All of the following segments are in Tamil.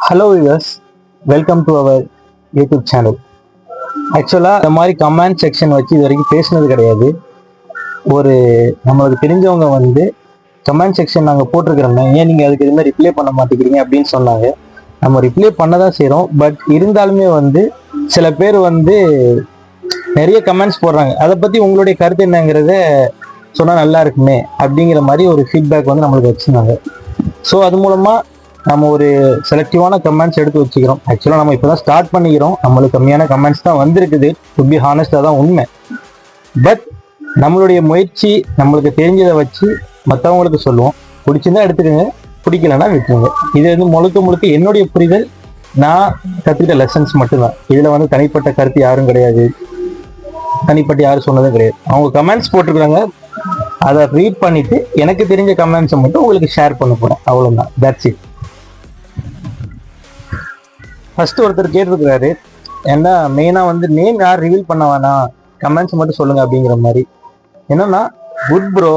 Hello viewers, welcome to our YouTube channel. ஆக்சுவலாக இந்த மாதிரி கமெண்ட் செக்ஷன் வச்சு இது வரைக்கும் பேசினது கிடையாது. ஒரு நம்மளுக்கு தெரிஞ்சவங்க கமெண்ட் செக்ஷன் நாங்கள் போட்டிருக்கிறோங்க, ஏன் நீங்கள் அதுக்கு எதுவுமே ரிப்ளை பண்ண மாட்டேங்கிறீங்க அப்படின்னு சொன்னாங்க. நம்ம ரிப்ளை பண்ண தான் செய்கிறோம். பட் இருந்தாலுமே சில பேர் நிறைய கமெண்ட்ஸ் போடுறாங்க. அதை பற்றி உங்களுடைய கருத்து என்னங்கிறத சொன்னால் நல்லா இருக்குமே அப்படிங்கிற மாதிரி ஒரு ஃபீட்பேக் நம்மளுக்கு வச்சுருந்தாங்க. ஸோ அது மூலமாக நம்ம ஒரு செலக்டிவான கமெண்ட்ஸ் எடுத்து வச்சுக்கிறோம். ஆக்சுவலாக நம்ம இப்போ தான் ஸ்டார்ட் பண்ணிக்கிறோம். நம்மளுக்கு கம்மியான கமெண்ட்ஸ் தான் வந்திருக்குது. டு பி ஹானஸ்டாக தான் உண்மை. பட் நம்மளுடைய முயற்சி நம்மளுக்கு தெரிஞ்சதை வச்சு மற்றவங்களுக்கு சொல்லுவோம். பிடிச்சிருந்தா எடுத்துக்கோங்க, பிடிக்கலன்னா விட்டுருங்க. இது முழுக்க முழுக்க என்னுடைய புரிதல், நான் கற்றுக்கிட்ட லெசன்ஸ் மட்டும்தான். இதில் தனிப்பட்ட கருத்து யாரும் கிடையாது, தனிப்பட்ட யாரும் சொன்னதும் கிடையாது. அவங்க கமெண்ட்ஸ் போட்டிருக்கிறாங்க, அதை ரீட் பண்ணிட்டு எனக்கு தெரிஞ்ச கமெண்ட்ஸை மட்டும் உங்களுக்கு ஷேர் பண்ண போகிறேன். அவ்வளோதான், தட்ஸ் இட். ஃபர்ஸ்ட் ஒருத்தர் கேட்டிருக்கிறாரு, ஏன்னா மெயினாக நேம் யார் ரிவீல் பண்ண வேணாம், கமெண்ட்ஸ் மட்டும் சொல்லுங்க அப்படிங்கிற மாதிரி. என்னன்னா, குட் ப்ரோ,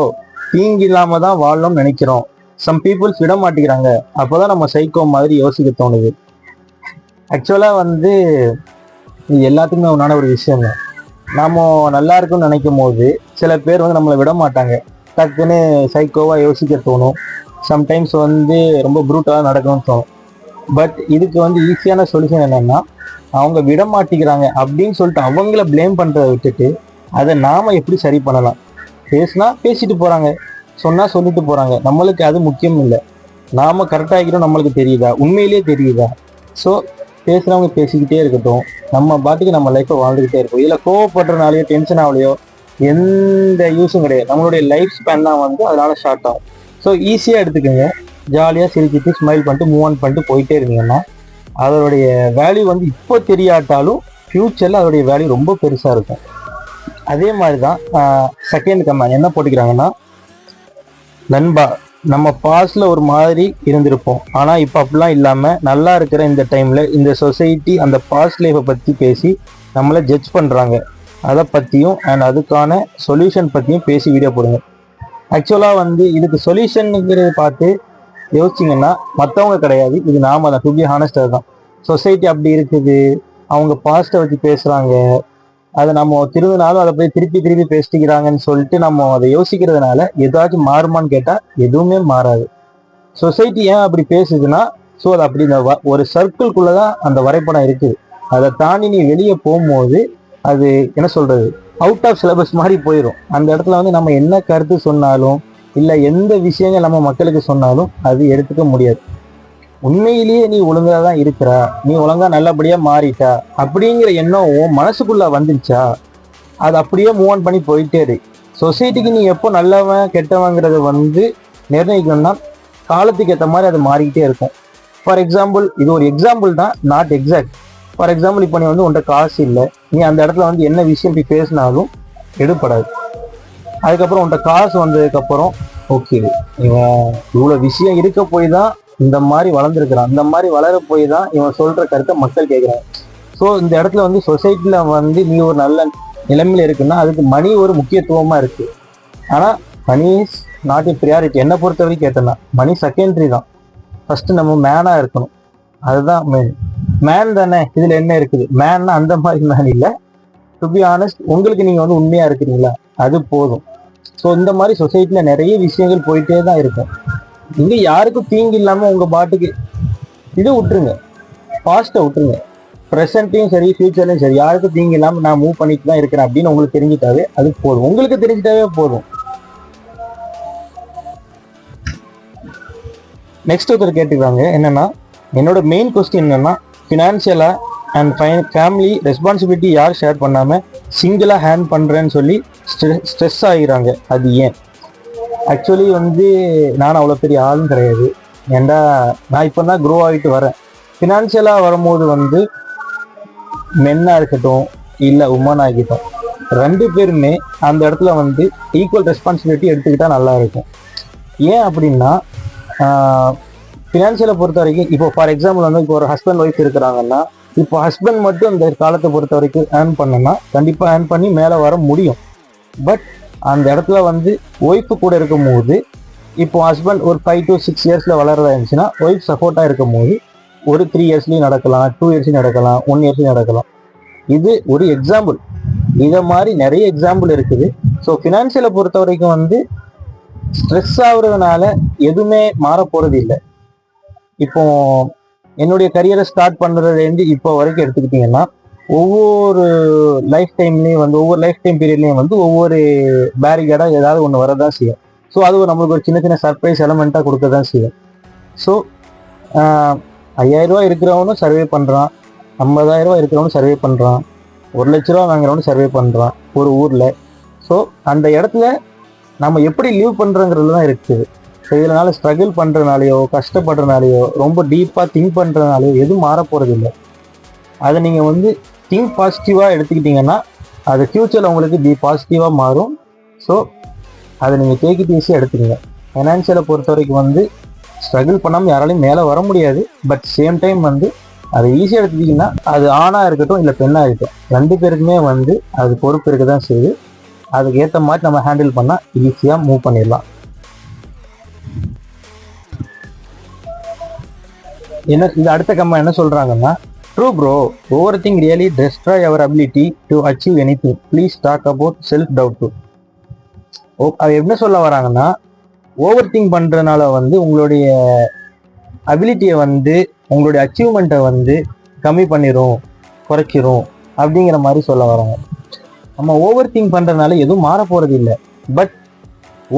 தீங்கு இல்லாம தான் வாழணும்னு நினைக்கிறோம். சம் பீப்புள்ஸ் விட மாட்டேங்கிறாங்க, அப்போதான் நம்ம சைக்கோ மாதிரி யோசிக்க தோணுது. ஆக்சுவலாக இது எல்லாத்துக்குமே உண்டான ஒரு விஷயம் தான். நாம நல்லா இருக்குன்னு நினைக்கும் போது சில பேர் நம்மளை விட மாட்டாங்க. டக்குன்னு சைக்கோவாக யோசிக்க தோணும். சம்டைம்ஸ் ரொம்ப ப்ரூட்டலாக நடக்கணும்னு தோணும். பட் இதுக்கு ஈஸியான சொல்யூஷன் என்னன்னா, அவங்க விட மாட்டேங்கிறாங்க அப்படின்னு சொல்லிட்டு அவங்கள பிளேம் பண்றதை விட்டுட்டு அதை நாம எப்படி சரி பண்ணலாம். பேசினா பேசிட்டு போறாங்க, சொன்னா சொல்லிட்டு போறாங்க. நம்மளுக்கு அது முக்கியம் இல்லை. நாம கரெக்டாகிக்கிறோம், நம்மளுக்கு தெரியுதா, உண்மையிலேயே தெரியுதா? ஸோ பேசுறவங்க பேசிக்கிட்டே இருக்கட்டும், நம்ம பாட்டுக்கு நம்ம லைஃப்பை வாழ்ந்துகிட்டே இருக்கும். இதில் கோவப்படுறதுனாலையோ டென்ஷன் ஆகலையோ எந்த யூஸும் கிடையாது. நம்மளுடைய லைஃப் ஸ்பேன் தான் அதனால ஷார்ட் ஆகும். ஸோ ஈஸியாக எடுத்துக்கோங்க. ஜாலியாக சிரிச்சிட்டு ஸ்மைல் பண்ணிட்டு மூவ் ஆன் பண்ணிட்டு போயிட்டே இருந்தீங்கன்னா அதோடைய வேல்யூ இப்போ தெரியாட்டாலும் ஃப்யூச்சரில் அதோடைய வேல்யூ ரொம்ப பெருசாக இருக்கும். அதே மாதிரி தான் செகண்ட் கமெண்ட் என்ன போட்டுக்கிறாங்கன்னா, நண்பா, நம்ம பாஸ்ட்ல ஒரு மாதிரி இருந்திருப்போம், ஆனால் இப்போ அப்படிலாம் இல்லாமல் நல்லா இருக்கிற இந்த டைமில் இந்த சொசைட்டி அந்த பாஸ்ட் லைஃப்பை பற்றி பேசி நம்மளை ஜட்ஜ் பண்ணுறாங்க. அதை பற்றியும் அண்ட் அதுக்கான சொல்யூஷன் பற்றியும் பேசி வீடியோ போடுங்க. ஆக்சுவலாக இதுக்கு சொல்யூஷனுங்கிறத பார்த்து யோசிச்சிங்கன்னா மற்றவங்க கிடையாது, இது நாம தான். டு பி ஹானஸ்ட், அதுதான். சொசைட்டி அப்படி இருக்குது, அவங்க பாஸ்ட்டை வச்சு பேசுகிறாங்க, அதை நம்ம திரும்பினாலும் அதை போய் திருப்பி திருப்பி பேசிக்கிறாங்கன்னு சொல்லிட்டு நம்ம அதை யோசிக்கிறதுனால ஏதாச்சும் மாறுமான்னு கேட்டால் எதுவுமே மாறாது. சொசைட்டி ஏன் அப்படி பேசுதுன்னா, ஸோ அது அப்படி இந்த ஒரு சர்க்கிள்குள்ளே தான் அந்த வரைபடம் இருக்குது. அதை தாண்டி நீ வெளியே போகும்போது அது என்ன சொல்கிறது, அவுட் ஆஃப் சிலபஸ் மாதிரி போயிடும். அந்த இடத்துல நம்ம என்ன கருத்து சொன்னாலும் இல்லை எந்த விஷயங்கள் நம்ம மக்களுக்கு சொன்னாலும் அது எடுத்துக்க முடியாது. உண்மையிலேயே நீ ஒழுங்காக தான் இருக்கிறா, நீ ஒழுங்கா நல்லபடியாக மாறிட்டா அப்படிங்கிற எண்ணம் மனசுக்குள்ளே வந்துருச்சா, அது அப்படியே மூவ் ஆன் பண்ணி போயிட்டே இரு. சொசைட்டிக்கு நீ எப்போ நல்லவன் கெட்டவங்கிறத நிர்ணயிக்கணும்னா காலத்துக்கு ஏற்ற மாதிரி அது மாறிக்கிட்டே இருக்கும். ஃபார் எக்ஸாம்பிள், இது ஒரு எக்ஸாம்பிள் தான், நாட் எக்ஸாக்ட். ஃபார் எக்ஸாம்பிள், இப்போ நீ உன்கிட்ட காசு இல்லை, நீ அந்த இடத்துல என்ன விஷயம் போய் பேசினாலும் எடுப்படாது. அதுக்கப்புறம் உன்கிட்ட காசு வந்ததுக்கப்புறம் ஓகே, இவன் இவ்வளோ விஷயம் இருக்க போய் தான் இந்த மாதிரி வளர்ந்துருக்கிறான், இந்த மாதிரி வளர போய் தான் இவன் சொல்கிற கருத்தை மக்கள் கேட்குறாங்க. ஸோ இந்த இடத்துல சொசைட்டியில் நீ ஒரு நல்ல நிலைமையில் இருக்குன்னா அதுக்கு மணி ஒரு முக்கியத்துவமாக இருக்குது. ஆனால் money is not a priority. என்னை பொறுத்த வரைக்கும் கேட்டேன்னா மணி செகண்டரி தான். ஃபஸ்ட்டு நம்ம மேனாக இருக்கணும், அதுதான் மெயின். மேன் தானே, இதில் என்ன இருக்குது? மேன்னா அந்த மாதிரி மேன் இல்லை. டு பி ஆனஸ்ட், உங்களுக்கு நீங்கள் உண்மையாக இருக்கிறீங்களா, அது போதும். ஸோ இந்த மாதிரி சொசைட்டியில் நிறைய விஷயங்கள் போயிட்டே தான் இருக்கும். இங்கே யாருக்கும் தீங்கு இல்லாமல் உங்கள் பாட்டுக்கு இதை விட்டுருங்க, பாஸ்ட்டை விட்டுருங்க. ப்ரெசென்ட்டையும் சரி ஃபியூச்சர்லையும் சரி யாருக்கும் தீங்கு இல்லாமல் நான் மூவ் பண்ணிட்டு தான் இருக்கிறேன் அப்படின்னு உங்களுக்கு தெரிஞ்சிட்டாவே அது போதும். உங்களுக்கு தெரிஞ்சிட்டாவே போதும். நெக்ஸ்ட் ஒருத்தர் கேட்டுக்கிறாங்க, என்னன்னா, என்னோட மெயின் கொஸ்டின் என்னன்னா, ஃபினான்ஷியலாக அண்ட் ஃபேமிலி ரெஸ்பான்சிபிலிட்டி யார் ஷேர் பண்ணாமல் சிங்கிளாக ஹேண்ட் பண்ணுறேன்னு சொல்லி ஸ்ட்ரெஸ் ஆகிறாங்க, அது ஏன்? ஆக்சுவலி நான் அவ்வளோ பெரிய ஆளும் கிடையாது. ஏன்டா நான் இப்போ தான் க்ரோ ஆகிட்டு வரேன். ஃபினான்ஷியலாக வரும்போது மென்னாக இருக்கட்டும் இல்லை உமன் ஆகிட்டோம், ரெண்டு பேருமே அந்த இடத்துல ஈக்குவல் ரெஸ்பான்சிபிலிட்டி எடுத்துக்கிட்டால் நல்லா இருக்கும். ஏன் அப்படின்னா, ஃபினான்ஷியலை பொறுத்த வரைக்கும் இப்போ ஃபார் எக்ஸாம்பிள் இப்போ ஒரு ஹஸ்பண்ட் ஒய்ஃப் இருக்கிறாங்கன்னா, இப்போ ஹஸ்பண்ட் மட்டும் இந்த காலத்தை பொறுத்த வரைக்கும் ஏர்ன் பண்ணனா கண்டிப்பாக ஏர்ன் பண்ணி மேலே வர முடியும். பட் அந்த இடத்துல ஒய்ஃபு கூட இருக்கும்போது, இப்போ ஹஸ்பண்ட் ஒரு 5 to 6 இயர்ஸில் வளர்றதா இருந்துச்சுன்னா ஒய்ஃப் சப்போர்ட்டாக இருக்கும் போது ஒரு 3 இயர்ஸ்லயும் நடக்கலாம், 2 இயர்ஸ்லயும் நடக்கலாம், 1 இயர்ஸ்லயும் நடக்கலாம். இது ஒரு எக்ஸாம்பிள். இதை மாதிரி நிறைய எக்ஸாம்பிள் இருக்குது. ஸோ ஃபினான்ஷியலை பொறுத்த வரைக்கும் வந்து ஸ்ட்ரெஸ் ஆகுறதுனால எதுவுமே மாற போறது இல்லை. இப்போ என்னுடைய கரியரை ஸ்டார்ட் பண்றதுலேருந்து இப்போ வரைக்கும் எடுத்துக்கிட்டீங்கன்னா ஒவ்வொரு லைஃப் டைம் பீரியட்லையும் வந்து ஒவ்வொரு பேரிகேடா ஏதாவது ஒன்று வரதான் செய்யும். ஸோ அது நம்மளுக்கு ஒரு சின்ன சின்ன சர்ப்ரைஸ் எலமெண்ட்டாக கொடுக்க தான் செய்யும். ஸோ 5,000 ரூபா இருக்கிறவனும் சர்வே பண்ணுறான், 50,000 ரூபா இருக்கிறவனும் சர்வே பண்ணுறான், 1,00,000 ரூபா வாங்குறவனும் சர்வே பண்ணுறான் ஒரு ஊரில். ஸோ அந்த இடத்துல நம்ம எப்படி லீவ் பண்ணுறோங்கிறது தான் இருக்குது. ஸோ இதனால ஸ்ட்ரகிள் பண்ணுறதுனாலையோ கஷ்டப்படுறதுனாலையோ ரொம்ப டீப்பாக திங்க் பண்ணுறதுனாலையோ எதுவும் மாற போகிறது இல்லை. அதை நீங்கள் வந்து திங்க் பாசிட்டிவாக எடுத்துக்கிட்டிங்கன்னா அது ஃப்யூச்சரில் உங்களுக்கு பாசிட்டிவாக மாறும். ஸோ அதை நீங்கள் டேக் இட் ஈஸியாக எடுத்துக்கங்க. ஃபைனான்ஷியலை பொறுத்த வரைக்கும் வந்து ஸ்ட்ரகிள் பண்ணாமல் யாராலையும் மேலே வர முடியாது. பட் சேம் டைம் வந்து அதை ஈஸியாக எடுத்துக்கிட்டிங்கன்னா அது ஆணாக இருக்கட்டும் இல்லை பெண்ணாக இருக்கட்டும், 2 பேருக்குமே வந்து அது பொறுப்பு இருக்க தான் செய்யுது. அதுக்கு ஏற்ற மாதிரி நம்ம ஹேண்டில் பண்ணால் ஈஸியாக மூவ் பண்ணிடலாம். இது அடுத்த கம்மா என்ன சொல்கிறாங்கன்னா, true bro, over think really destroy our ability to achieve anything. Please talk about self doubt too. அது என்ன சொல்ல வராங்கன்னா, ஓவர் திங்க் பண்ணுறதுனால வந்து உங்களுடைய அபிலிட்டியை வந்து உங்களுடைய அச்சீவ்மெண்ட்டை வந்து கம்மி பண்ணிடும், குறைச்சிரும் அப்படிங்கிற மாதிரி சொல்ல வராங்க. நம்ம ஓவர் திங்க் பண்ணுறதுனால எதுவும் மாற போகிறது இல்லை. பட்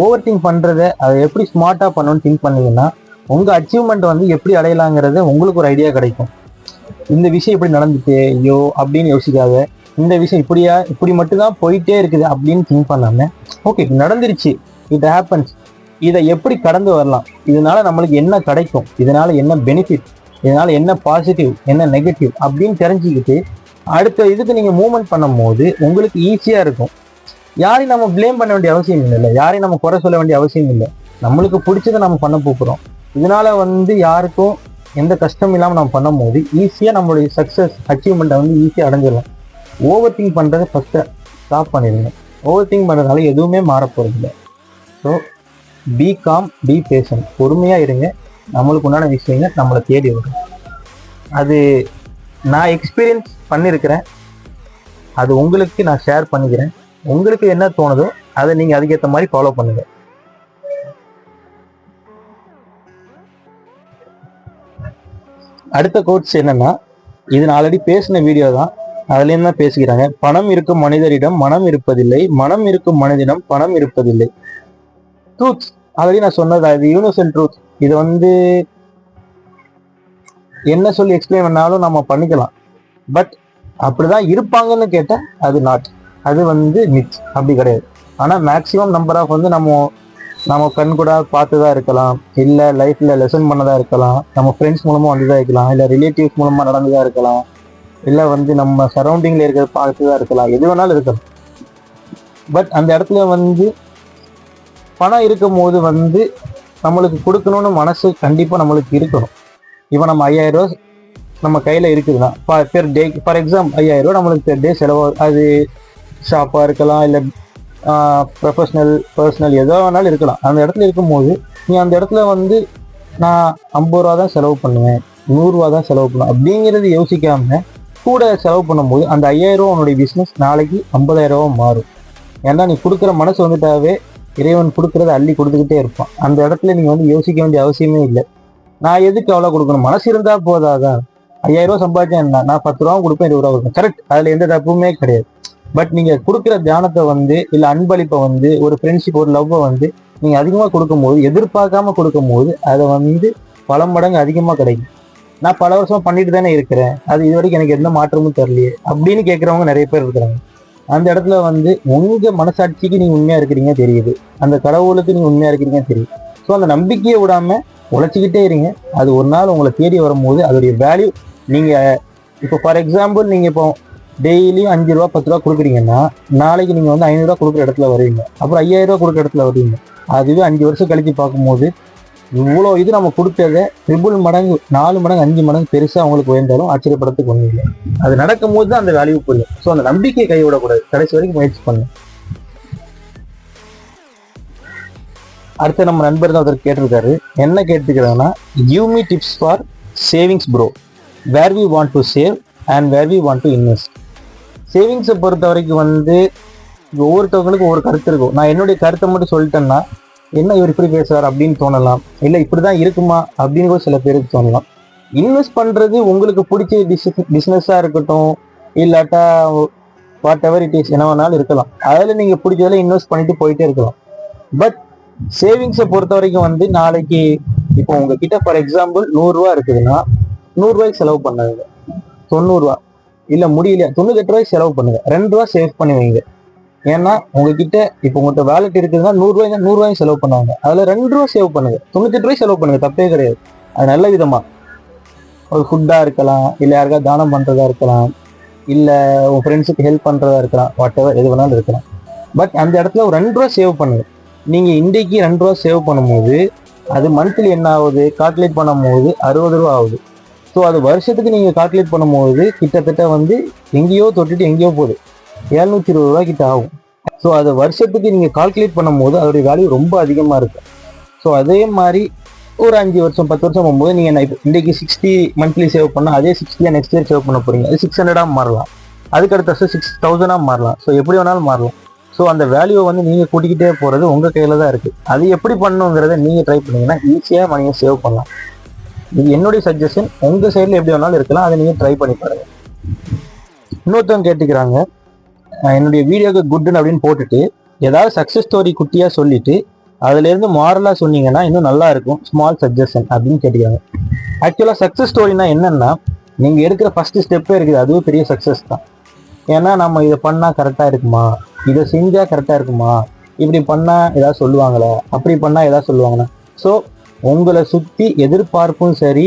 ஓவர் திங்க் பண்ணுறத அதை எப்படி ஸ்மார்ட்டாக பண்ணணும்னு திங்க் பண்ணிங்கன்னா உங்கள் அச்சீவ்மெண்ட் வந்து எப்படி அடையலாங்கிறத உங்களுக்கு ஒரு ஐடியா கிடைக்கும். இந்த விஷயம் இப்படி நடந்துச்சு ஐயோ அப்படின்னு யோசிக்காத, இந்த விஷயம் இப்படி மட்டும்தான் போயிட்டே இருக்குது அப்படின்னு திங்க் பண்ணாம, ஓகே நடந்துருச்சு, இட் ஹேப்பன்ஸ், இதை எப்படி கடந்து வரலாம், இதனால நம்மளுக்கு என்ன கிடைக்கும், இதனால என்ன பெனிஃபிட், இதனால என்ன பாசிட்டிவ் என்ன நெகட்டிவ் அப்படின்னு தெரிஞ்சுக்கிட்டு அடுத்த இதுக்கு நீங்கள் மூவ்மெண்ட் பண்ணும் போது உங்களுக்கு ஈஸியாக இருக்கும். யாரையும் நம்ம பிளேம் பண்ண வேண்டிய அவசியம் இல்லை, யாரையும் நம்ம குறை சொல்ல வேண்டிய அவசியம் இல்லை. நம்மளுக்கு பிடிச்சதை நம்ம பண்ண போகிறோம். இதனால வந்து யாருக்கும் எந்த கஷ்டம் இல்லாமல் நம்ம பண்ணும் போது ஈஸியாக நம்மளுடைய சக்ஸஸ் அச்சீவ்மெண்ட்டை வந்து ஈஸியாக அடைஞ்சிடலாம். ஓவர் திங்க் பண்ணுறதை ஃபஸ்ட்டு ஸ்டாப் பண்ணிடுங்க. ஓவர் திங்க் பண்ணுறதுனால எதுவுமே மாறப்போறதில்லை. So be calm, be patient, பொறுமையாக இருங்க. நம்மளுக்கு உண்டான விஷயங்கள் நம்மளை தேடி வரும். அது நான் எக்ஸ்பீரியன்ஸ் பண்ணியிருக்கிறேன், அது உங்களுக்கு நான் ஷேர் பண்ணிக்கிறேன். உங்களுக்கு என்ன தோணுதோ அதை நீங்கள் அதுக்கேற்ற மாதிரி ஃபாலோ பண்ணுங்கள். அடுத்த கோட்ஸ் என்னன்னா, இது நான் ஆல்ரெடி பேசின வீடியோ தான், அதுலேயும் தான் பேசிக்கிறாங்க. பணம் இருக்கும் மனிதரிடம் மனம் இருப்பதில்லை, மனம் இருக்கும் மனிதனிடம் பணம் இருப்பதில்லை. ட்ரூத் ஆல்ரெடி நான் சொன்னது, அது யூனிவர்சல் ட்ரூத். இது வந்து என்ன சொல்லி எக்ஸ்பிளைன் பண்ணாலும் நம்ம பண்ணிக்கலாம். பட் அப்படிதான் இருப்பாங்கன்னு கேட்டால் அது நாட், அது வந்து மித், அப்படி கிடையாது. ஆனால் மேக்சிமம் நம்பர் ஆஃப் வந்து நம்ம கண் கூட பார்த்துதான் இருக்கலாம், இல்லை லைஃப்ல லெசன் பண்ணதா இருக்கலாம், நம்ம ஃப்ரெண்ட்ஸ் மூலமா வந்துதான் இருக்கலாம், இல்லை ரிலேட்டிவ்ஸ் மூலமா நடந்துதான் இருக்கலாம், இல்லை வந்து நம்ம சரௌண்டிங்ல இருக்கிற பார்த்துதான் இருக்கலாம், எது வேணாலும் இருக்கலாம். பட் அந்த இடத்துல வந்து பணம் இருக்கும் போது வந்து நம்மளுக்கு கொடுக்கணும்னு மனசு கண்டிப்பாக நம்மளுக்கு இருக்கணும். இப்போ நம்ம 5,000 ரூபா நம்ம கையில் இருக்குதுன்னா பெர் டே, ஃபார் எக்ஸாம்பிள் 5,000 ரூபா நம்மளுக்கு பெர் டே செலவு, அது ஷாப்பாக இருக்கலாம், இல்லை பர்சனல் எதோ வேணாலும் இருக்கலாம். அந்த இடத்துல இருக்கும்போது நீ அந்த இடத்துல வந்து நான் 50 ரூபா தான் செலவு பண்ணுவேன், 100 ரூபா தான் செலவு பண்ணுவேன் அப்படிங்கிறது யோசிக்காம கூட செலவு பண்ணும்போது அந்த 5,000 ரூபா உன்னுடைய பிஸ்னஸ் நாளைக்கு 50,000 ரூபா மாறும். ஏன்னா நீ கொடுக்குற மனசு வந்துட்டாவே இறைவன் கொடுக்குறத அள்ளி கொடுத்துக்கிட்டே இருப்பான். அந்த இடத்துல நீங்கள் வந்து யோசிக்க வேண்டிய அவசியமே இல்லை. நான் எதுக்கு அவ்வளோ கொடுக்கணும், மனசு இருந்தால் போதாதான். 5,000 ரூபா சம்பாதிச்சேன், நான் 10 ரூபா கொடுப்பேன், 20 ரூபா கொடுப்பேன், கரெக்ட், அதில் எந்த தப்புமே கிடையாது. பட் நீங்கள் கொடுக்குற தியானத்தை வந்து, இல்லை அன்பளிப்பை வந்து, ஒரு ஃப்ரெண்ட்ஷிப், ஒரு லவ்வை வந்து நீங்கள் அதிகமாக கொடுக்கும்போது, எதிர்பார்க்காம கொடுக்கும்போது அதை வந்து பல மடங்கு அதிகமாக கிடைக்கும். நான் பல வருஷமா பண்ணிட்டு தானே இருக்கிறேன், அது இது வரைக்கும் எனக்கு எந்த மாற்றமும் தெரியலையே அப்படின்னு கேட்குறவங்க நிறைய பேர் இருக்கிறாங்க. அந்த இடத்துல வந்து உங்கள் மனசாட்சிக்கு நீங்கள் உண்மையாக இருக்கிறீங்க தெரியுது, அந்த கடவுளுக்கு நீங்கள் உண்மையாக இருக்கிறீங்க தெரியுது. ஸோ அந்த நம்பிக்கையை விடாமல் உழைச்சிக்கிட்டே இருங்க. அது ஒரு நாள் உங்களை தேடி வரும்போது அதோடைய வேல்யூ, நீங்கள் இப்போ ஃபார் எக்ஸாம்பிள் நீங்கள் இப்போ டெய்லியும் 5 ரூபா 10 ரூபா கொடுக்குறீங்கன்னா நாளைக்கு நீங்கள் வந்து 500 ரூபா கொடுக்குற இடத்துல வருவீங்க, அப்புறம் 5,000 ரூபா கொடுக்குற இடத்துல வருவீங்க. அதுவே 5 வருஷம் கழித்து பார்க்கும்போது இவ்வளோ இது நம்ம கொடுத்ததை 3 மடங்கு 4 மடங்கு 5 மடங்கு பெருசாக அவங்களுக்கு உயர்ந்தாலும் ஆச்சரியப்படத்துக்கு ஒன்றும் இல்லை. அது நடக்கும் போது தான் அந்த வேல்யூ புரியும். ஸோ அந்த நம்பிக்கையை கைவிடக்கூடாது, கடைசி வரைக்கும் முயற்சி பண்ணு. அடுத்து நம்ம நண்பர் தான் ஒருத்தர் கேட்டிருக்காரு. என்ன கேட்டுக்கிறாங்கன்னா, give me tips for savings bro, where we want to save and where we want to invest. சேவிங்ஸை பொறுத்த வரைக்கும் வந்து ஒவ்வொருத்தவங்களுக்கும் ஒவ்வொரு கருத்து இருக்கும். நான் என்னுடைய கருத்தை மட்டும் சொல்லிட்டேன்னா என்ன இவர் இப்படி பேசுறாரு அப்படின்னு தோணலாம், இல்லை இப்படிதான் இருக்குமா அப்படின்னு கூட சில பேருக்கு தோணலாம். இன்வெஸ்ட் பண்றது உங்களுக்கு பிடிச்ச பிஸ்னஸா இருக்கட்டும், இல்லாட்டா வாட் எவர் இட் இஸ், என்ன வேணாலும் இருக்கலாம். அதில் நீங்க பிடிச்சதில் இன்வெஸ்ட் பண்ணிட்டு போயிட்டே இருக்கலாம். பட் சேவிங்ஸை பொறுத்த வரைக்கும் வந்து நாளைக்கு இப்போ உங்ககிட்ட ஃபார் எக்ஸாம்பிள் 100 ரூபா இருக்குதுன்னா 100 ரூபாய்க்கு செலவு பண்ணாங்க, 90 ரூபா இல்லை முடியல 98 ரூபாய்க்கு செலவு பண்ணுங்க, 2 ரூபா சேவ் பண்ணி வைங்க. ஏன்னா உங்ககிட்ட இப்போ உங்கள்கிட்ட வேலட் இருக்குதுன்னா 100 ரூபாய் செலவு பண்ணுவாங்க, அதில் 2 ரூபா சேவ் பண்ணுங்க, 98 ரூபாய் செலவு பண்ணுங்க, தப்பே கிடையாது. அது நல்ல விதமா ஒரு ஃபுட்டாக இருக்கலாம், இல்லை யாருக்காவது தானம் பண்ணுறதா இருக்கலாம், இல்லை உங்கள் ஃப்ரெண்ட்ஸுக்கு ஹெல்ப் பண்ணுறதா இருக்கலாம், வாட் எவர் எது வேணாலும் இருக்கலாம். பட் அந்த இடத்துல ஒரு 2 ரூபா சேவ் பண்ணுங்க. நீங்கள் இன்றைக்கு 2 ரூபா சேவ் பண்ணும்போது அது மந்த்லி என்ன ஆகுது, கால்குலேட் பண்ணும்போது 60 ரூபா ஆகுது. ஸோ அது வருஷத்துக்கு நீங்கள் கால்குலேட் பண்ணும்போது கிட்டத்தட்ட வந்து எங்கேயோ தொட்டுட்டு எங்கேயோ போகுது, 720 ரூபா கிட்ட ஆகும். ஸோ அது வருஷத்துக்கு நீங்கள் கால்குலேட் பண்ணும்போது அதோடைய வேல்யூ ரொம்ப அதிகமாக இருக்கும். ஸோ அதே மாதிரி ஒரு 5 வருஷம் 10 வருஷம் போகும்போது நீங்கள் இப்போ இன்றைக்கி 60 மந்த்லி சேவ் பண்ணால் அதே 60 நெக்ஸ்ட் இயர் சேவ் பண்ண போகிறீங்க, அது 600 மாறலாம், அதுக்கு அடுத்த வருஷம் 6000 மாறலாம். ஸோ எப்படி வேணாலும் மாறலாம். ஸோ அந்த வேல்யூவை வந்து நீங்கள் கூட்டிக்கிட்டே போகிறது உங்கள் கையில் தான் இருக்குது. அது எப்படி பண்ணணுங்கிறத நீங்கள் ட்ரை பண்ணிங்கன்னா ஈஸியாக மணியை சேவ் பண்ணலாம். இது என்னுடைய சஜஷன், உங்கள் சைடில் எப்படி வேணாலும் இருக்கலாம், அதை நீங்கள் ட்ரை பண்ணி பாருங்கள். இன்னொருத்தவங்க கேட்டுக்கிறாங்க, என்னுடைய வீடியோக்கு குட்னு அப்படின்னு போட்டுட்டு ஏதாவது சக்ஸஸ் ஸ்டோரி குட்டியாக சொல்லிட்டு அதுலேருந்து மாரலாக சொன்னீங்கன்னா இன்னும் நல்லா இருக்கும், ஸ்மால் சஜஷன் அப்படின்னு கேட்டுக்கிறாங்க. ஆக்சுவலாக சக்ஸஸ் ஸ்டோரினா என்னென்னா, நீங்கள் எடுக்கிற ஃபஸ்ட்டு ஸ்டெப்பே இருக்குது, அதுவே பெரிய சக்ஸஸ் தான். ஏன்னா நம்ம இதை பண்ணால் கரெக்டாக இருக்குமா, இதை செஞ்சால் கரெக்டாக இருக்குமா, இப்படி பண்ணால் ஏதாவது சொல்லுவாங்களா, அப்படி பண்ணால் ஏதாவது சொல்லுவாங்களா. ஸோ உங்களை சுற்றி எதிர்பார்ப்பும் சரி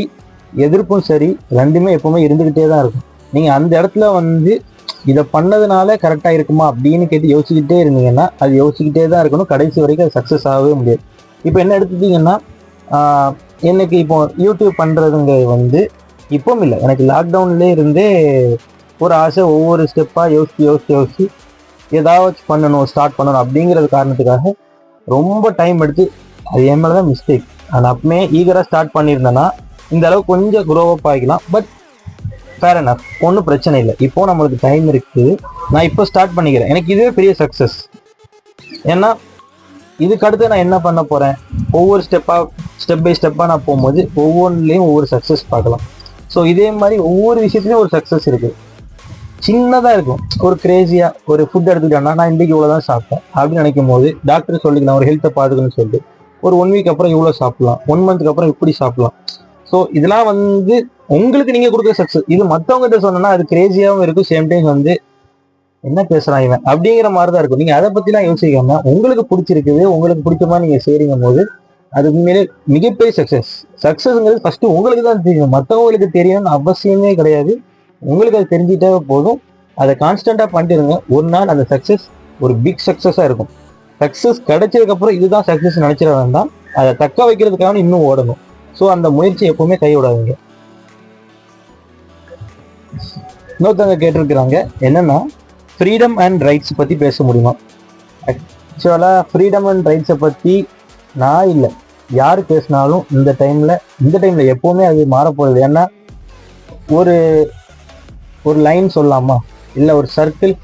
எதிர்ப்பும் சரி ரெண்டுமே எப்பவுமே இருந்துக்கிட்டே தான் இருக்கும். நீங்கள் அந்த இடத்துல வந்து இதை பண்ணதுனால கரெக்டாக இருக்குமா அப்படின்னு கேட்டு யோசிச்சுக்கிட்டே இருந்தீங்கன்னா அது யோசிச்சுக்கிட்டே தான் இருக்கணும், கடைசி வரைக்கும் அது சக்ஸஸ் ஆகவே முடியாது. இப்போ என்ன எடுத்துட்டீங்கன்னா, எனக்கு இப்போ யூடியூப் பண்ணுறதுங்க வந்து இப்பவும் இல்லை, எனக்கு லாக்டவுன்லேயே இருந்தே ஒரு ஆசை, ஒவ்வொரு ஸ்டெப்பாக யோசிச்சு ஏதாவது பண்ணணும், ஸ்டார்ட் பண்ணணும் அப்படிங்கிறது காரணத்துக்காக ரொம்ப டைம் எடுத்து, அது என் மேலே தான் மிஸ்டேக். நான் அப்பமே ஈகராக ஸ்டார்ட் பண்ணியிருந்தேன்னா இந்த அளவுக்கு கொஞ்சம் க்ரோ அப் ஆகிக்கலாம். பட் ஃபேர் அனஃப், ஒன்றும் பிரச்சனை இல்லை. இப்போ நம்மளுக்கு டைம் இருக்குது, நான் இப்போ ஸ்டார்ட் பண்ணிக்கிறேன், எனக்கு இதுவே பெரிய சக்ஸஸ். ஏன்னா இதுக்கு அடுத்து நான் என்ன பண்ண போகிறேன், ஒவ்வொரு ஸ்டெப் பை ஸ்டெப்பாக நான் போகும்போது ஒவ்வொன்றுலேயும் ஒவ்வொரு சக்ஸஸ் பார்க்கலாம். ஸோ இதே மாதிரி ஒவ்வொரு விஷயத்துலையும் ஒரு சக்ஸஸ் இருக்குது. சின்னதாக இருக்கும், ஒரு கிரேசியாக ஒரு ஃபுட் எடுத்துக்கிட்டோம்னா நான் இன்றைக்கி இவ்வளோ தான் சாப்பிட்டேன் அப்படின்னு நினைக்கும் போது டாக்டர் சொல்லிக்கலாம் ஒரு ஹெல்த்தை பார்த்துக்கணும்னு சொல்லிட்டு, ஒரு 1 வீக் அப்புறம் இவ்வளோ சாப்பிடலாம், 1 மந்த்துக்கு அப்புறம் இப்படி சாப்பிடலாம். ஸோ இதெல்லாம் வந்து உங்களுக்கு நீங்கள் கொடுக்குற சக்ஸஸ். இது மற்றவங்ககிட்ட சொன்னோன்னா அது கிரேசியாகவும் இருக்கும், சேம் டைம் வந்து என்ன பேசுகிறான் இவன் அப்படிங்கிற மாதிரி தான் இருக்கும். நீங்கள் அதை பற்றிலாம் யோசிக்காம உங்களுக்கு பிடிச்சிருக்குது, உங்களுக்கு பிடிச்ச மாதிரி நீங்கள் செய்கிறீங்க போது அது உண்மையிலே மிகப்பெரிய சக்ஸஸ். சக்ஸஸ்ங்கிறது ஃபஸ்ட்டு உங்களுக்கு தான் தெரியும், மற்றவங்களுக்கு தெரியணும்னு அவசியமே கிடையாது. உங்களுக்கு அது தெரிஞ்சுட்டே போதும், அதை கான்ஸ்டண்ட்டாக பண்ணிட்டு இருங்க. ஒரு நாள் அந்த சக்ஸஸ் ஒரு பிக் சக்ஸஸாக இருக்கும். சக்ஸஸ் கிடைச்சதுக்கப்புறம் இதுதான் சக்ஸஸ் நினச்சிட வேண்டாம், அதை தக்க வைக்கிறதுக்காக இன்னும் ஓடணும். ஸோ அந்த முயற்சி எப்பவுமே கைவிடாதீங்க. இன்னொருத்தவங்க கேட்டிருக்கிறாங்க, என்னன்னா ஃப்ரீடம் அண்ட் ரைட்ஸ் பற்றி பேச முடியுமா? ஆக்சுவலாக ஃப்ரீடம் அண்ட் ரைட்ஸை பற்றி நான் இல்லை, யார் பேசினாலும் இந்த டைமில் எப்போவுமே அது மாறப்போகுது. ஏன்னா ஒரு லைன் சொல்லலாமா, இல்லை ஒரு சர்க்கிள்,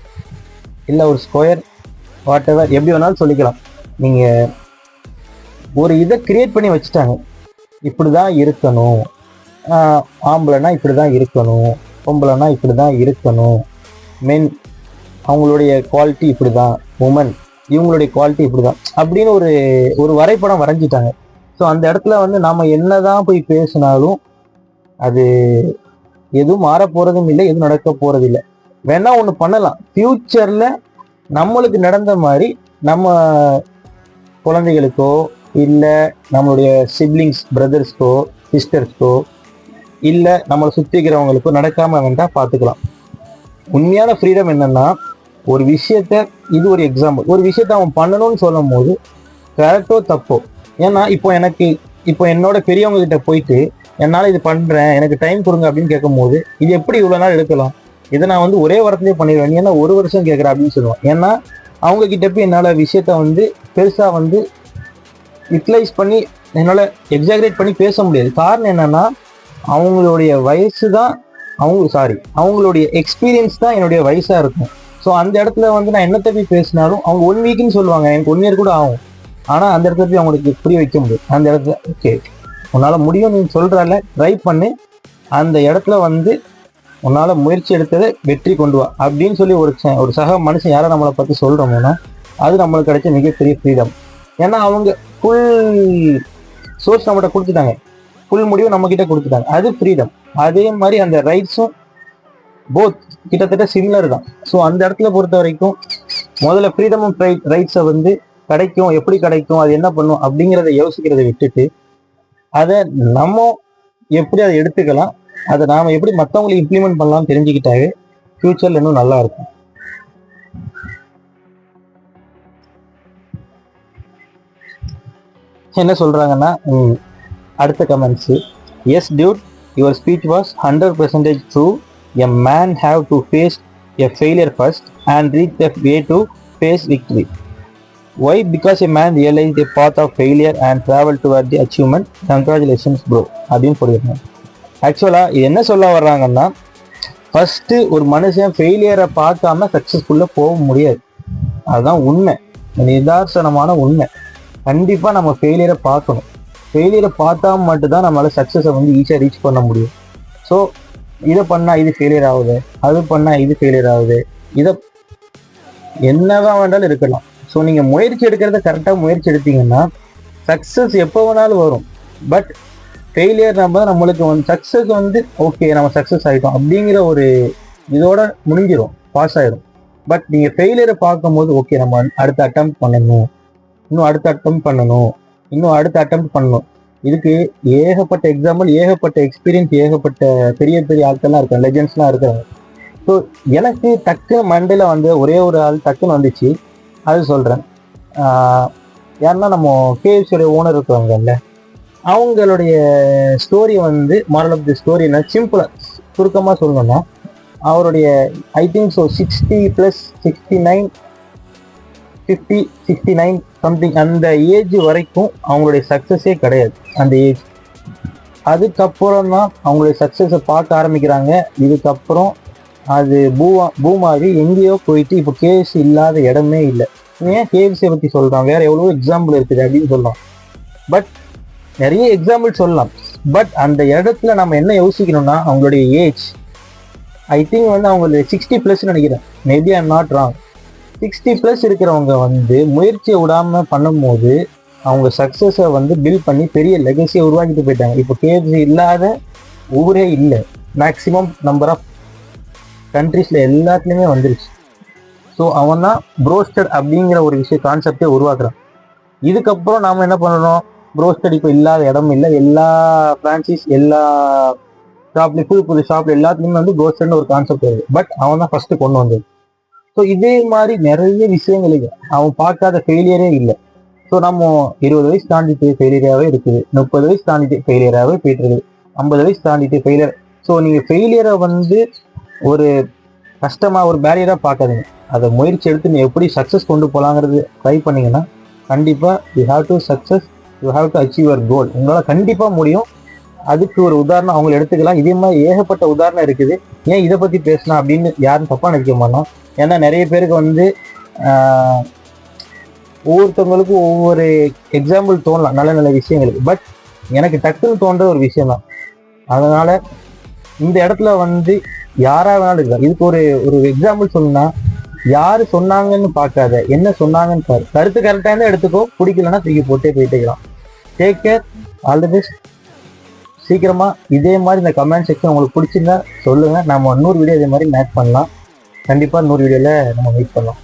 இல்லை ஒரு ஸ்கொயர், வாட் எவர் எப்படி வேணாலும் சொல்லிக்கலாம். நீங்கள் ஒரு இதை கிரியேட் பண்ணி வச்சுட்டாங்க, இப்படி தான் இருக்கணும், ஆம்பளைனா இப்படி தான் இருக்கணும், பொம்பளைனா இப்படி தான் இருக்கணும், மென் அவங்களுடைய குவாலிட்டி இப்படி தான், உமன் இவங்களுடைய குவாலிட்டி இப்படி தான் அப்படின்னு ஒரு வரைபடம் வரைஞ்சிட்டாங்க. ஸோ அந்த இடத்துல வந்து நாம் என்ன தான் போய் பேசினாலும் அது எதுவும் மாற போகிறதும் இல்லை, எதுவும் நடக்க போகிறது இல்லை. வேணா ஒன்று பண்ணலாம், ஃப்யூச்சரில் நம்மளுக்கு நடந்த மாதிரி நம்ம குழந்தைகளுக்கோ இல்லை நம்மளுடைய சிப்ளிங்ஸ் பிரதர்ஸ்க்கோ சிஸ்டர்ஸ்க்கோ இல்லை நம்மளை சுற்றிக்கிறவங்களுக்கோ நடக்காமல் வேண்டாம் பார்த்துக்கலாம். உண்மையான ஃப்ரீடம் என்னன்னா, ஒரு விஷயத்த, இது ஒரு எக்ஸாம்பிள், ஒரு விஷயத்த அவன் பண்ணணும்னு சொல்லும் போது கரெக்டோ தப்போ, ஏன்னா இப்போ என்னோட பெரியவங்க கிட்ட போயிட்டு என்னால் இது பண்ணுறேன் எனக்கு டைம் கொடுங்க அப்படின்னு கேட்கும் போது இது எப்படி இவ்வளோ நாள் எடுக்கலாம், இதை நான் வந்து ஒரே வாரத்திலே பண்ணிடுவேன், ஏன்னா 1 வருஷம் கேட்குறேன் அப்படின்னு சொல்லுவான். ஏன்னா அவங்க கிட்ட போய் என்னால் விஷயத்த வந்து பெருசாக வந்து யூட்டிலைஸ் பண்ணி என்னால் எக்ஸாகரேட் பண்ணி பேச முடியாது. காரணம் என்னன்னா, அவங்களுடைய வயசு தான் அவங்களுடைய எக்ஸ்பீரியன்ஸ் தான் என்னுடைய வயசா இருக்கும். ஸோ அந்த இடத்துல வந்து நான் என்னத்தை போய் பேசினாலும் அவங்க 1 வீக்னு சொல்லுவாங்க, எனக்கு 1 இயர் கூட ஆகும். ஆனால் அந்த இடத்துல போய் அவங்களுக்கு புரிய வைக்க முடியும். அந்த இடத்துல ஓகே உன்னால் முடியும், நீ சொல்கிறால ட்ரை பண்ணு, அந்த இடத்துல வந்து உன்னால் முயற்சி எடுத்ததை வெற்றி கொண்டு வா அப்படின்னு சொல்லி ஒரு சக மனுஷன் யாரை நம்மளை பற்றி சொல்கிறோமோனா அது நம்மளுக்கு கிடைச்ச மிகப்பெரிய ஃப்ரீடம். ஏன்னா அவங்க ஃபுல் சோர்ஸ் நம்மகிட்ட கொடுத்துட்டாங்க, ஃபுல் முடிவு நம்மக்கிட்ட கொடுத்துட்டாங்க, அது ஃப்ரீடம். அதே மாதிரி அந்த ரைட்ஸும் போத் கிட்டத்தட்ட சிமிலர் தான். ஸோ அந்த இடத்துல பொறுத்த வரைக்கும் முதல்ல ஃப்ரீடம் ஆஃப் ரைட்ஸை வந்து கிடைக்கும், எப்படி கிடைக்கும், அது என்ன பண்ணும் அப்படிங்கிறத யோசிக்கிறத விட்டுட்டு அதை நம்ம எப்படி அதை எடுத்துக்கலாம், அதை நாம் எப்படி மற்றவங்களுக்கு இம்ப்ளிமெண்ட் பண்ணலாம் தெரிஞ்சுக்கிட்டாவே ஃபியூச்சர்ல இன்னும் நல்லா இருக்கும். என்ன சொல்றாங்கன்னா அடுத்த comments, yes dude your speech was 100% true. A man have to face a failure first and reach the way to face victory. Why? Because a man realized the path of failure and traveled toward the achievement. Congratulations bro அப்படின்னு போடுவாங்க. ஆக்சுவலாக இது என்ன சொல்ல வர்றாங்கன்னா, ஃபர்ஸ்ட் ஒரு மனுஷன் ஃபெயிலியரை பார்க்காம சக்ஸஸ்ஃபுல்லாக போக முடியாது. அதுதான் உண்மை, நிதார்சனமான உண்மை. கண்டிப்பாக நம்ம ஃபெயிலியரை பார்க்கணும். ஃபெயிலியரை பார்த்தா மட்டும்தான் நம்மளால சக்ஸஸை வந்து ஈஸியாக ரீச் பண்ண முடியும். ஸோ இதை பண்ணால் இது ஃபெயிலியர் ஆகுது, அது பண்ணால் இது ஃபெயிலியர் ஆகுது, இதை என்னதான் வேண்டாலும் இருக்கலாம். ஸோ நீங்கள் முயற்சி எடுக்கிறத கரெக்டாக முயற்சி எடுத்தீங்கன்னா சக்ஸஸ் எப்போ வேணாலும் வரும். பட் ஃபெயிலியர் நம்மளுக்கு வந்து சக்ஸஸ் வந்து ஓகே நம்ம சக்ஸஸ் ஆகிட்டோம் அப்படிங்கிற ஒரு இதோட முடிஞ்சிடும், பாஸ் ஆகிடும். பட் நீங்கள் ஃபெயிலியரை பார்க்கும்போது ஓகே நம்ம அடுத்த அட்டெம்ப்ட் பண்ணணும், இன்னும் அடுத்த அட்டெம்ப்ட் பண்ணணும், இன்னும் அடுத்த அட்டெம்ப்ட் பண்ணணும். இதுக்கு ஏகப்பட்ட எக்ஸாம்பிள், ஏகப்பட்ட எக்ஸ்பீரியன்ஸ், ஏகப்பட்ட பெரிய பெரிய ஆட்கள்லாம் இருக்காங்க, லெஜெண்ட்ஸ்லாம் இருக்காங்க. ஸோ எனக்கு டக்குன்னு மண்டையில் வந்து ஒரே ஒரு ஆள் டக்குன்னு வந்துச்சு, அது சொல்கிறேன். யாருன்னா நம்ம கேஎஃப்சியோட ஓனர் இருக்கிறவங்கல்ல, அவங்களுடைய ஸ்டோரி வந்து மாரல் ஆஃப் தி ஸ்டோரி என்ன சிம்பிளாக சுருக்கமாக சொல்லணும்னா, அவருடைய ஐ திங்க் ஸோ 60+, 69, 50, 69 சம்திங் அந்த ஏஜ் வரைக்கும் அவங்களுடைய சக்ஸஸே கிடையாது. அந்த ஏஜ் அதுக்கப்புறம் தான் அவங்களுடைய சக்ஸஸை பார்க்க ஆரம்பிக்கிறாங்க. இதுக்கப்புறம் அது பூமாவி எங்கேயோ போயிட்டு இப்போ கேஎஃப்சி இல்லாத இடமே இல்லை. ஏன் கேஎஃப்சியை பற்றி சொல்கிறான், வேற எவ்வளோ எக்ஸாம்பிள் இருக்குது அப்படின்னு சொல்லலாம். பட் நிறைய எக்ஸாம்பிள் சொல்லலாம். பட் அந்த இடத்துல நம்ம என்ன யோசிக்கணும்னா, அவங்களுடைய ஏஜ் ஐ திங்க் வந்து அவங்களுடைய 60+ நினைக்கிறேன், maybe I am not wrong. 60+ இருக்கிறவங்க வந்து முயற்சியை விடாமல் பண்ணும்போது அவங்க சக்ஸஸை வந்து பில்ட் பண்ணி பெரிய லெகசியை உருவாக்கிட்டு போயிட்டாங்க. இப்போ கேஎஃப்சி இல்லாத ஊரே இல்லை, மேக்ஸிமம் நம்பர் ஆஃப் கண்ட்ரீஸில் எல்லாத்துலேயுமே வந்துருச்சு. ஸோ அவன் தான் ப்ரோஸ்டட் அப்படிங்கிற ஒரு கான்செப்டே உருவாக்குறான். இதுக்கப்புறம் நாம் என்ன பண்ணணும், ப்ரோஸ்டட் இப்போ இல்லாத இடம் இல்லை, எல்லா ஃப்ரான்ச்சைஸ் எல்லா ஷாப்லேயும் புது ஷாப்ல எல்லாத்துலேயுமே வந்து ப்ரோஸ்டட்னு ஒரு கான்செப்ட் வருது. பட் அவன் தான் ஃபஸ்ட்டு கொண்டு வந்தது. ஸோ இதே மாதிரி நிறைய விஷயங்களுக்கு அவன் பார்க்காத ஃபெயிலியரே இல்லை. ஸோ நம்ம 20 வயசு தாண்டிட்டு ஃபெயிலியராகவே இருக்குது, 30 வயசு தாண்டிட்டு ஃபெயிலியராகவே போயிட்டு இருக்குது, 50 வயசு தாண்டிட்டு ஃபெயிலியர். ஸோ நீங்கள் ஃபெயிலியரை வந்து ஒரு கஷ்டமாக ஒரு பேரியராக பார்க்காதீங்க. அதை முயற்சி எடுத்து நீ எப்படி சக்ஸஸ் கொண்டு போகலாங்கிறது ட்ரை பண்ணிங்கன்னா கண்டிப்பாக you have to success, you have to achieve your goal. உங்களால் கண்டிப்பாக முடியும். அதுக்கு ஒரு உதாரணம் அவங்களை எடுத்துக்கலாம். இதே மாதிரி ஏகப்பட்ட உதாரணம் இருக்குது. ஏன் இதை பற்றி பேசலாம் அப்படின்னு யாரும் தப்பாக நினைக்க மாட்டோம். ஏன்னா நிறைய பேருக்கு வந்து ஒவ்வொருத்தவங்களுக்கும் ஒவ்வொரு எக்ஸாம்பிள் தோணலாம் நல்ல நல்ல விஷயங்களுக்கு. பட் எனக்கு டக்குன்னு தோன்ற ஒரு விஷயம் தான். அதனால இந்த இடத்துல வந்து யாரா வேணாலும் இருக்கா. இதுக்கு ஒரு எக்ஸாம்பிள் சொல்லணும்னா, யாரு சொன்னாங்கன்னு பார்க்காத, என்ன சொன்னாங்கன்னு பாரு. கருத்து கரெக்டாக இருந்தால் எடுத்துக்கோ, பிடிக்கலன்னா தூக்கி போட்டே போயிட்டேக்கலாம். Take care, all the best. சீக்கிரமா இதே மாதிரி இந்த கமெண்ட் செக்ஷன் உங்களுக்கு பிடிச்சிருந்தா சொல்லுங்க. நம்ம இன்னொரு வீடியோ இதே மாதிரி மேட்ச் பண்ணலாம். கண்டிப்பா இன்னொரு வீடியோல நம்ம மீட் பண்ணலாம்.